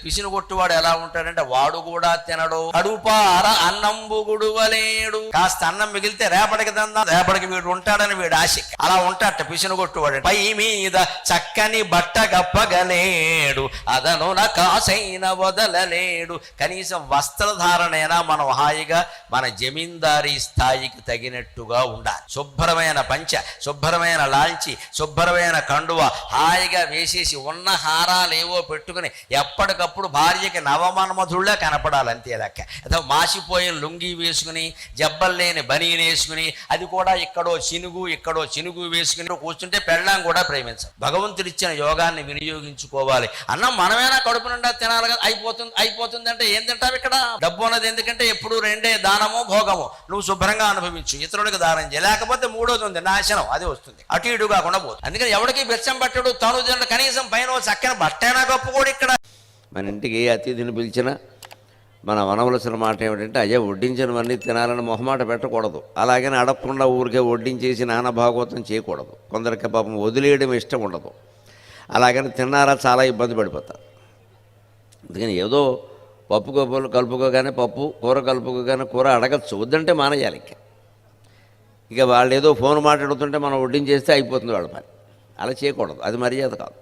పిసిని కొట్టువాడు ఎలా ఉంటాడంటే వాడు కూడా తినడు, కడుపార అన్నంబు గుడువలేడు. కాస్త అన్నం మిగిలితే రేపటికి దందాం, రేపటికి వీడు ఉంటాడని వీడు ఆశ. అలా ఉంటాట పిసిని కొట్టువాడు. పై మీద చక్కని బట్ట గప్పగలేడు, అదనున కాసైన వదలలేడు. కనీసం వస్త్రధారణైనా మనం హాయిగా మన జమీందారీ స్థాయికి తగినట్టుగా ఉండాలి. శుభ్రమైన పంచ, శుభ్రమైన లాల్చి, శుభ్రమైన కండువ హాయిగా వేసేసి ఉన్న హారాలేవో పెట్టుకుని ఎప్పటికప్పుడు భార్యకి నవమన్మధుళ్ళే కనపడాలి. అంతే లెక్క. ఏదో మాసిపోయిన లుంగి వేసుకుని జబ్బల్లేని బనీని వేసుకుని, అది కూడా ఇక్కడో చినుగు వేసుకుని కూర్చుంటే పెళ్ళాం కూడా ప్రేమించాలి. భగవంతుడిచ్చిన యోగాన్ని వినియోగించుకోవాలి. అన్నం మనమేనా కడుపు నిండా తినాలి కదా. అయిపోతుంది అంటే ఏం తింటావు ఇక్కడ? డబ్బు ఉన్నది ఎందుకంటే ఎప్పుడు రెండే, దానము భోగము. నువ్వు శుభ్రంగా అనుభవించు, ఇతరులకు దానం చేయ. లేకపోతే మూడోది ఉంది నాశనం, అది వస్తుంది. అటు ఇటు కాకుండా పోతుంది. అందుకని ఎవరికి బెచ్చం పట్టడు, తను తినడు. కనీసం పైన చక్కని బట్టైనా కప్పుకోడు. ఇక్కడ మన ఇంటికి ఏ అతిథిని పిలిచినా మనం అనవలసిన మాట ఏమిటంటే అయ్యా వడ్డించినవన్నీ తినాలని మొహమాట పెట్టకూడదు. అలాగని అడగకుండా ఊరికే వడ్డించేసి నానా భాగవతం చేయకూడదు. కొందరికి పాపం వదిలేయడం ఇష్టం ఉండదు. అలాగని తిన్నారా చాలా ఇబ్బంది పడిపోతారు. అందుకని ఏదో పప్పు కలుపుకోగానే పప్పు, కూర కలుపుకోగానే కూర అడగచ్చు, వద్దంటే మానేయాలి. ఇక వాళ్ళు ఏదో ఫోన్ మాట్లాడుతుంటే మనం వడ్డించేస్తే అయిపోతుంది వాళ్ళ పని. అలా చేయకూడదు, అది మర్యాద కాదు.